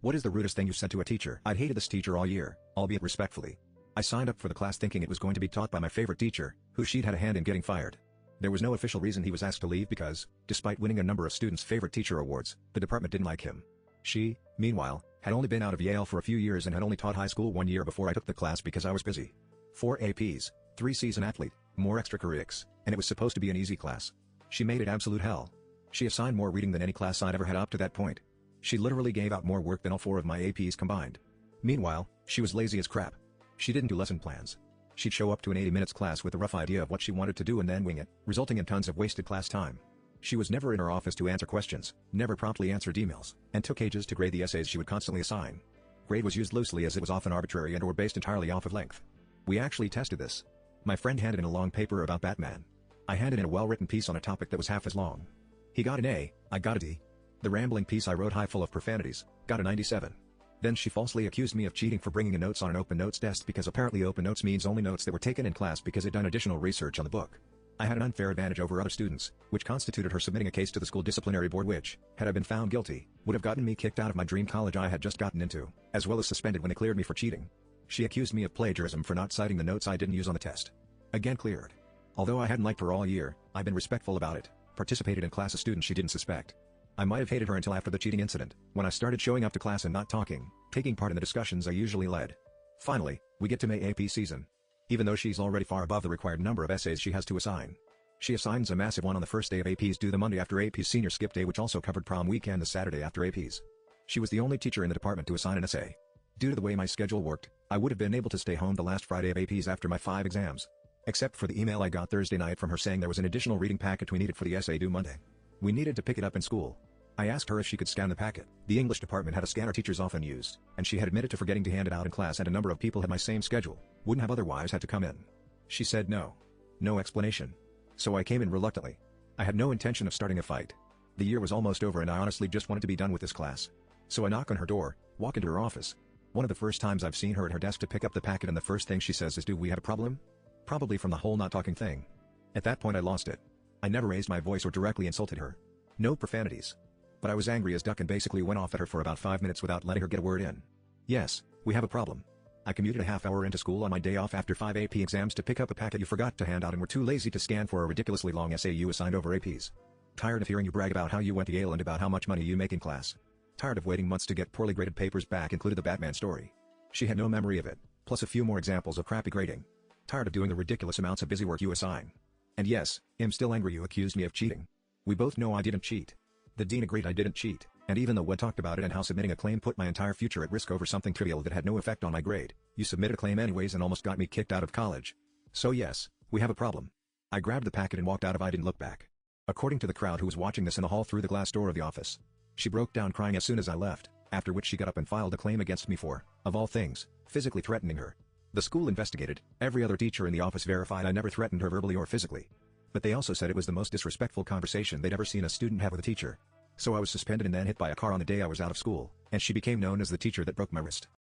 What is the rudest thing you said to a teacher? I'd hated this teacher all year, albeit respectfully. I signed up for the class thinking it was going to be taught by my favorite teacher, who she'd had a hand in getting fired. There was no official reason he was asked to leave because, despite winning a number of students' favorite teacher awards, the department didn't like him. She, meanwhile, had only been out of Yale for a few years and had only taught high school 1 year before I took the class because I was busy. 4 APs, 3 C's an athlete, more extracurriculars, and it was supposed to be an easy class. She made it absolute hell. She assigned more reading than any class I'd ever had up to that point. She literally gave out more work than all 4 of my APs combined. Meanwhile, she was lazy as crap. She didn't do lesson plans. She'd show up to an 80 minutes class with a rough idea of what she wanted to do and then wing it, resulting in tons of wasted class time. She was never in her office to answer questions, never promptly answered emails, and took ages to grade the essays she would constantly assign. Grade was used loosely as it was often arbitrary and or based entirely off of length. We actually tested this. My friend handed in a long paper about Batman. I handed in a well-written piece on a topic that was half as long. He got an A, I got a D. The rambling piece I wrote high full of profanities, got a 97. Then she falsely accused me of cheating for bringing in notes on an open notes desk because apparently open notes means only notes that were taken in class because I'd done additional research on the book. I had an unfair advantage over other students, which constituted her submitting a case to the school disciplinary board which, had I been found guilty, would have gotten me kicked out of my dream college I had just gotten into, as well as suspended when they cleared me for cheating. She accused me of plagiarism for not citing the notes I didn't use on the test. Again cleared. Although I hadn't liked her all year, I've been respectful about it, participated in class a student she didn't suspect. I might have hated her until after the cheating incident, when I started showing up to class and not talking, taking part in the discussions I usually led. Finally, we get to May AP season. Even though she's already far above the required number of essays she has to assign. She assigns a massive one on the first day of APs due the Monday after AP's senior skip day which also covered prom weekend the Saturday after APs. She was the only teacher in the department to assign an essay. Due to the way my schedule worked, I would have been able to stay home the last Friday of APs after my 5 exams. Except for the email I got Thursday night from her saying there was an additional reading packet we needed for the essay due Monday. We needed to pick it up in school. I asked her if she could scan the packet. The English department had a scanner teachers often use, and she had admitted to forgetting to hand it out in class and a number of people had my same schedule, wouldn't have otherwise had to come in. She said no. No explanation. So I came in reluctantly. I had no intention of starting a fight. The year was almost over and I honestly just wanted to be done with this class. So I knock on her door, walk into her office. One of the first times I've seen her at her desk to pick up the packet and the first thing she says is, "Do we have a problem?" Probably from the whole not talking thing. At that point I lost it. I never raised my voice or directly insulted her. No profanities. But I was angry as duck and basically went off at her for about 5 minutes without letting her get a word in. Yes, we have a problem. I commuted a half hour into school on my day off after 5 AP exams to pick up a packet you forgot to hand out and were too lazy to scan for a ridiculously long essay you assigned over APs. Tired of hearing you brag about how you went to Yale and about how much money you make in class. Tired of waiting months to get poorly graded papers back included the Batman story. She had no memory of it, plus a few more examples of crappy grading. Tired of doing the ridiculous amounts of busy work you assign. And yes, I'm still angry you accused me of cheating. We both know I didn't cheat. The dean agreed I didn't cheat, and even though we talked about it and how submitting a claim put my entire future at risk over something trivial that had no effect on my grade, you submitted a claim anyways and almost got me kicked out of college. So yes, we have a problem. I grabbed the packet and walked out. I didn't look back. According to the crowd who was watching this in the hall through the glass door of the office. She broke down crying as soon as I left, after which she got up and filed a claim against me for, of all things, physically threatening her. The school investigated, every other teacher in the office verified I never threatened her verbally or physically. But they also said it was the most disrespectful conversation they'd ever seen a student have with a teacher. So I was suspended and then hit by a car on the day I was out of school, and she became known as the teacher that broke my wrist.